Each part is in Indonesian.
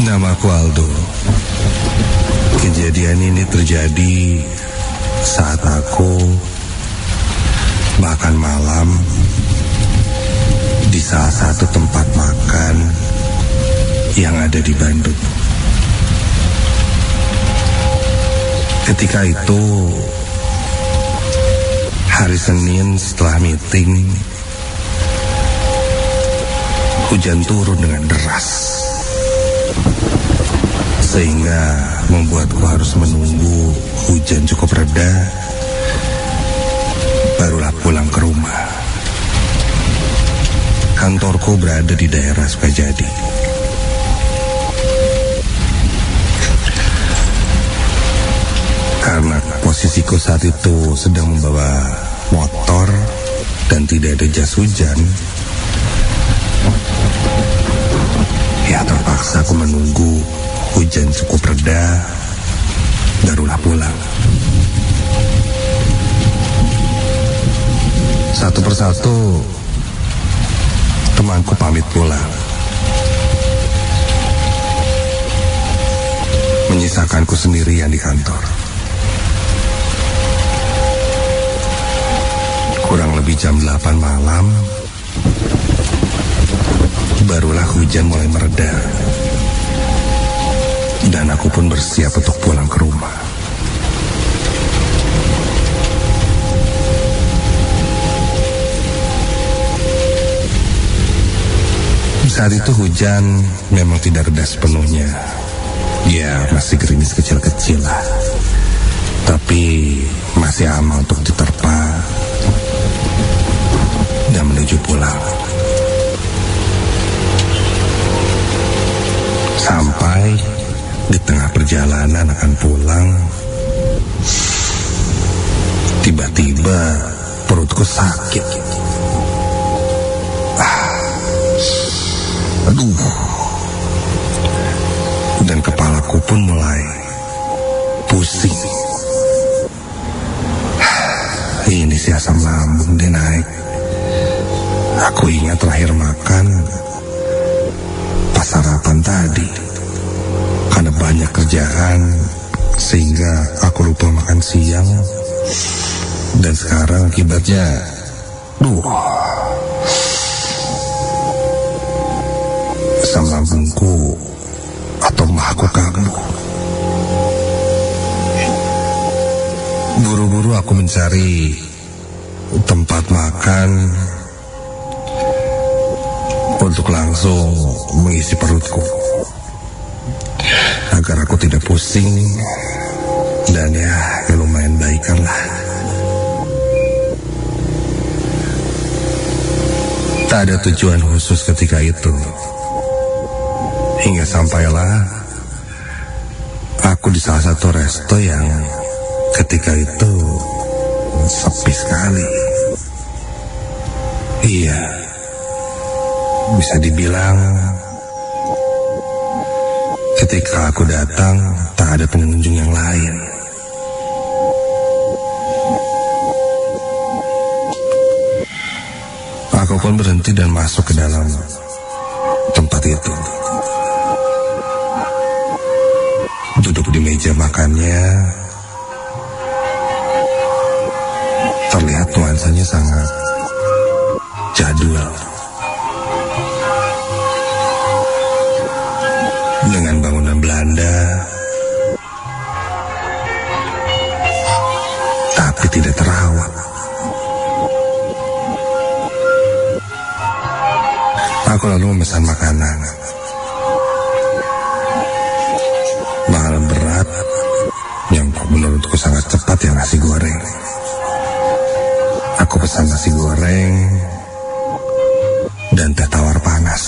Namaku Aldo. Kejadian ini terjadi saat aku makan malam di salah satu tempat makan yang ada di Bandung. Ketika itu hari Senin setelah meeting, hujan turun dengan deras, sehingga membuatku harus menunggu hujan cukup reda, barulah pulang ke rumah. Kantorku berada di daerah Sukajadi. Karena posisiku saat itu sedang membawa motor dan tidak ada jas hujan, ya terpaksa aku menunggu hujan cukup reda, barulah pulang. Satu persatu temanku pamit pulang, menyisakanku sendirian di kantor. Kurang lebih jam 8 malam, barulah hujan mulai mereda, dan aku pun bersiap untuk pulang ke rumah. Saat itu hujan memang tidak reda sepenuhnya. Ya, masih gerimis kecil-kecil lah, tapi masih aman untuk diterpa dan menuju pulang. Sampai di tengah perjalanan akan pulang, tiba-tiba perutku sakit. Aduh. Dan kepalaku pun mulai pusing. Ini si asam lambung dia naik. Aku ingat terakhir makan pas sarapan tadi. Karena banyak kerjaan sehingga aku lupa makan siang. Dan sekarang akibatnya asam lambungku atau mahku kambuh. Buru-buru aku mencari tempat makan untuk langsung mengisi perutku, agar aku tidak pusing dan ya lumayan baikan lah. Tak ada tujuan khusus ketika itu, hingga sampailah aku di salah satu resto yang ketika itu sepi sekali. Iya, bisa dibilang ketika aku datang tak ada pengunjung yang lain. Aku pun berhenti dan masuk ke dalam tempat itu. Duduk di meja makannya, terlihat nuansanya sangat jadul, dengan bangunan Belanda, tapi tidak terawat. Aku lalu memesan makanan. Makanan berat yang menurutku sangat cepat, ya nasi goreng. Aku pesan nasi goreng dan teh tawar panas.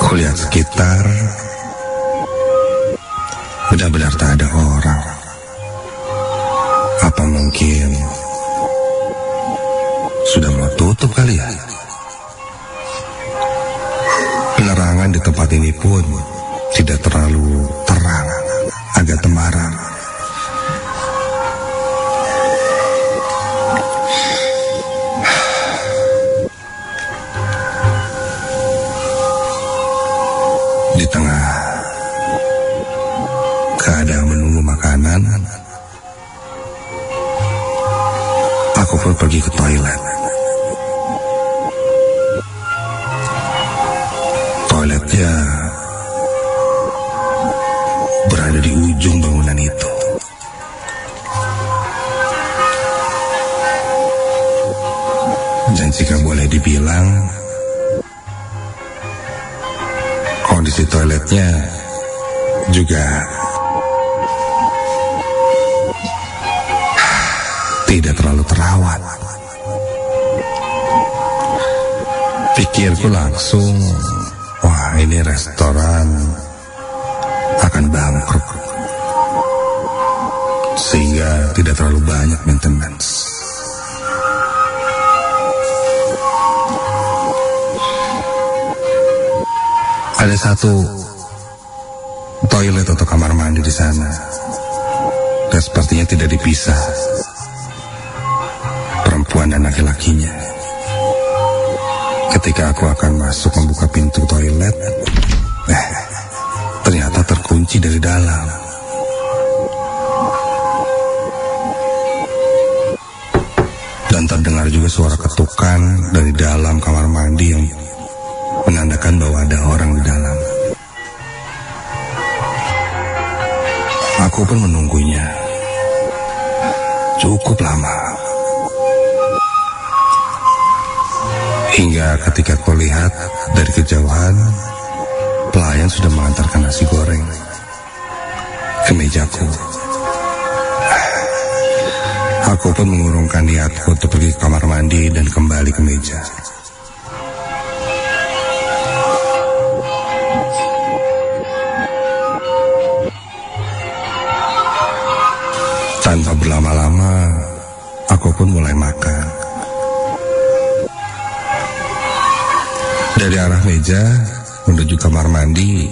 Kulihat sekitar, benar-benar tak ada orang. Apa mungkin sudah mau tutup kali ya? Penerangan di tempat ini pun tidak terlalu terang, agak temaram. keadaan menunggu makanan, aku pun pergi ke toilet. Toiletnya berada di ujung bangunan itu. Dan jika boleh dibilang, kondisi toiletnya juga tidak terlalu terawat. Pikirku langsung, wah, ini restoran akan bangkrut, sehingga tidak terlalu banyak maintenance. Ada satu toilet atau kamar mandi di sana, dan sepertinya tidak dipisah perempuan dan laki-lakinya. Ketika aku akan masuk membuka pintu toilet, ternyata terkunci dari dalam. Dan terdengar juga suara ketukan dari dalam kamar mandi yang menandakan bahwa ada orang di dalam. Aku pun menunggunya cukup lama, hingga ketika aku lihat dari kejauhan, pelayan sudah mengantarkan nasi goreng ke mejaku. Aku pun mengurungkan niatku untuk pergi ke kamar mandi dan kembali ke meja. Tanpa berlama-lama, aku pun mulai makan. Dari arah meja menuju kamar mandi,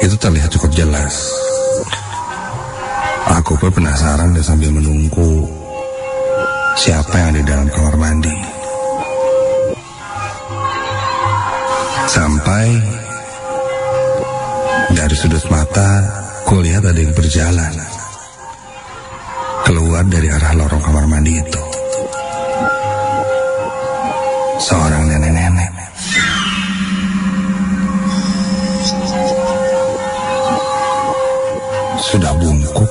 itu terlihat cukup jelas. Aku pun penasaran dan sambil menunggu siapa yang ada di dalam kamar mandi. Sampai dari sudut mata, kulihat ada yang berjalan keluar dari arah lorong kamar mandi itu. Seorang nenek-nenek. Sudah bungkuk,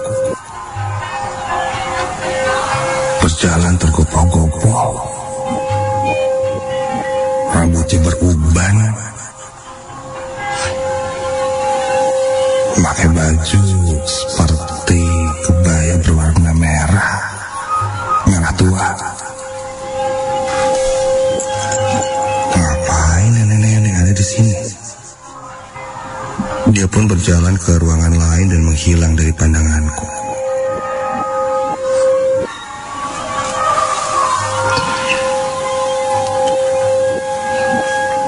berjalan tergopoh-gopoh, rambutnya beruban, pakai baju seperti kebaya berwarna merah tua. Ngapain nenek-nenek ada di sini? Dia pun berjalan ke ruangan lain dan menghilang dari pandanganku.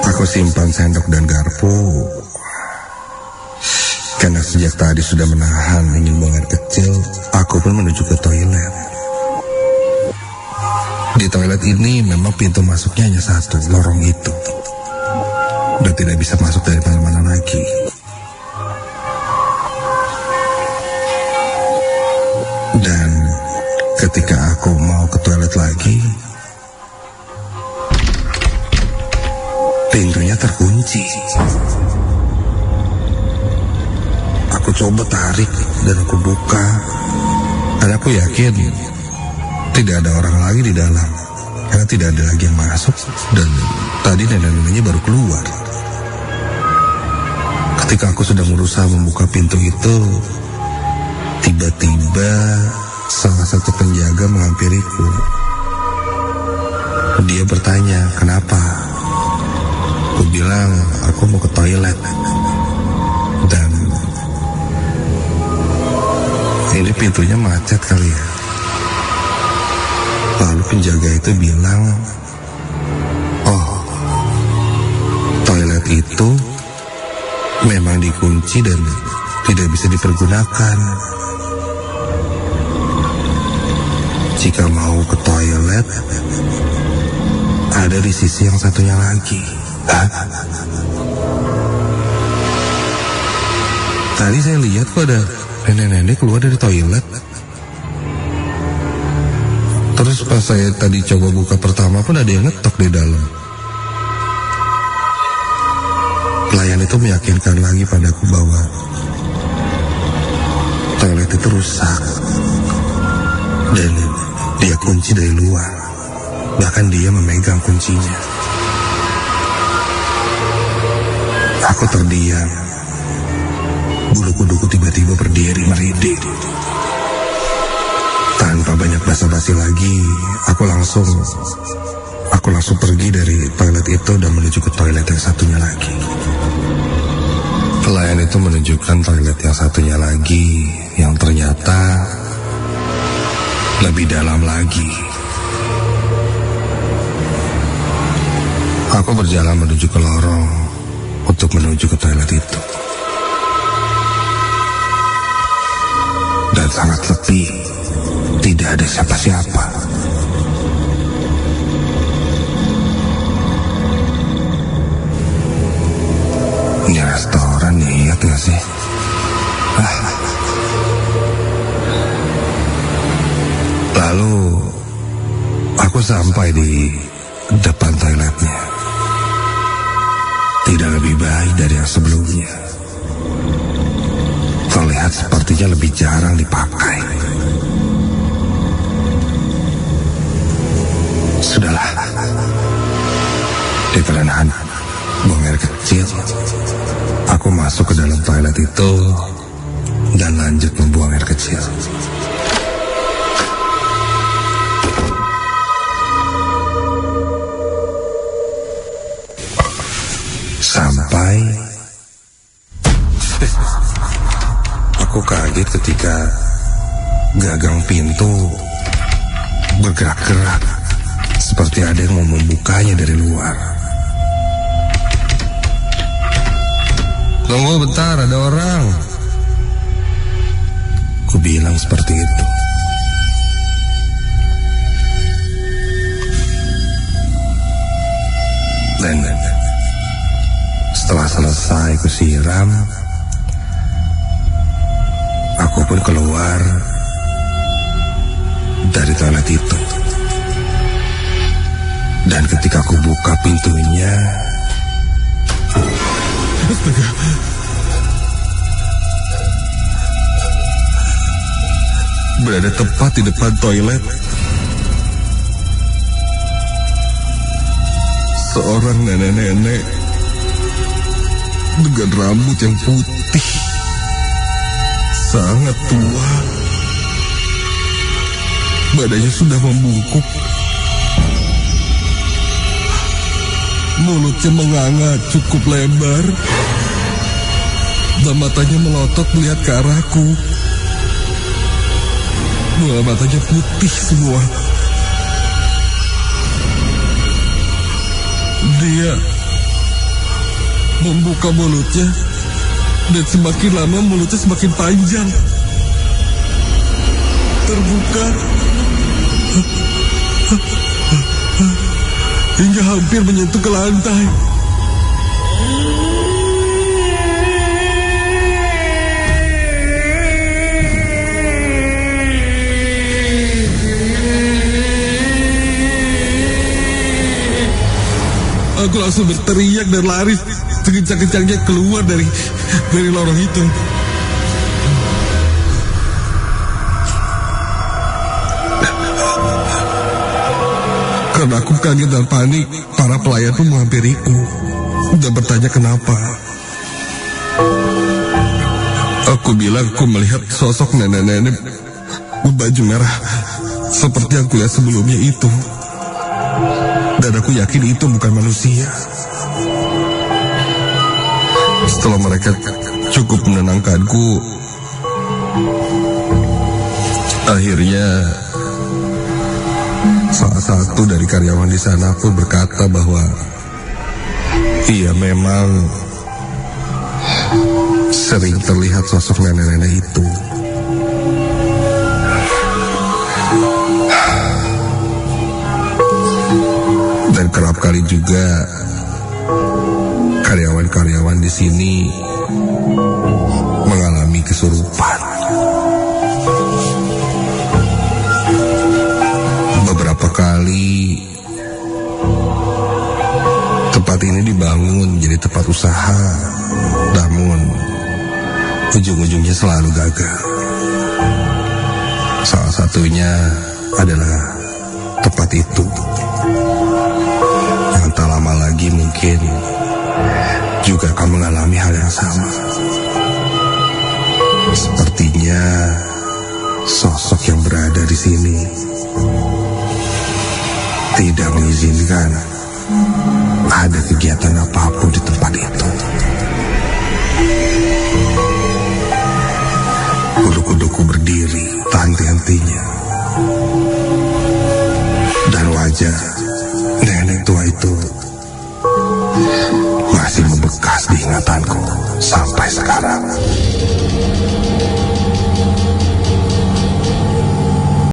Aku simpan sendok dan garpu, karena sejak tadi sudah menahan ingin buang air kecil. Aku pun menuju ke toilet. Di toilet ini memang pintu masuknya hanya satu, lorong itu, dan tidak bisa masuk dari mana-mana lagi. Dan ketika aku mau ke toilet lagi, pintunya terkunci. Aku coba tarik dan aku buka, dan aku yakin tidak ada orang lagi di dalam, karena tidak ada lagi yang masuk, dan tadi nenek-neneknya baru keluar. Ketika aku sedang berusaha membuka pintu itu, tiba-tiba salah satu penjaga menghampiriku. Dia bertanya, kenapa? Aku bilang, aku mau ke toilet. Dan ini pintunya macet kali ya. Lalu penjaga itu bilang, oh, toilet itu memang dikunci dan tidak bisa dipergunakan. Jika mau ke toilet, ada di sisi yang satunya lagi. Tadi saya lihat kok ada nenek-nenek keluar dari toilet. Terus pas saya tadi coba buka pertama pun ada yang ngetok di dalam. Pelayan itu meyakinkan lagi padaku bahwa toilet itu rusak dan dia kunci dari luar. Bahkan dia memegang kuncinya. Aku terdiam. Bulu kuduku tiba-tiba berdiri merinding. Tanpa banyak basa-basi lagi, aku langsung pergi dari toilet itu dan menuju ke toilet yang satunya lagi. Pelayan itu menunjukkan toilet yang satunya lagi, yang ternyata lebih dalam lagi. Aku berjalan menuju ke lorong untuk menuju ke toilet itu. Dan sangat sepi. Tidak ada siapa-siapa. Ini restoran niat gak sih? Lalu aku sampai di depan toiletnya. Tidak lebih baik dari yang sebelumnya. Terlihat sepertinya lebih jarang dipakai. Sudahlah, daripada nahan buang air kecil, aku masuk ke dalam toilet itu dan lanjut membuang air kecil. Sampai aku kaget ketika gagang pintu bergerak-gerak. Seperti ada yang mau membukanya dari luar. Tunggu bentar, ada orang. Ku bilang seperti itu. Dan setelah selesai ku siram, aku pun keluar dari toilet itu. Dan ketika aku buka pintunya, astaga, berada tepat di depan toilet seorang nenek-nenek dengan rambut yang putih, sangat tua. Badannya sudah membungkuk. Mulutnya menganga cukup lebar dan matanya melotot melihat ke arahku. Bola matanya putih semua. Dia membuka mulutnya dan semakin lama mulutnya semakin panjang. Terbuka hingga hampir menyentuh ke lantai. Aku langsung berteriak dan lari sekencang-kencangnya keluar dari lorong itu. Karena aku kaget dan panik, para pelayan pun menghampiriku dan bertanya kenapa. Aku bilang aku melihat sosok nenek-nenek berbaju merah seperti yang kulihat sebelumnya itu. Dan aku yakin itu bukan manusia. Setelah mereka cukup menenangkanku, akhirnya salah satu dari karyawan di sana pun berkata bahwa iya memang sering terlihat sosok nenek-nenek itu. Dan kerap kali juga karyawan-karyawan di sini mengalami kesurupan. kali tempat ini dibangun menjadi tempat usaha, namun ujung-ujungnya selalu gagal. Salah satunya adalah tempat itu yang tak lama lagi mungkin juga akan mengalami hal yang sama. Sepertinya sosok yang berada di sini tidak mengizinkan ada kegiatan apapun di tempat itu. Bulu-kuduku berdiri tak henti-hentinya, dan wajah nenek tua itu masih membekas di ingatanku sampai sekarang.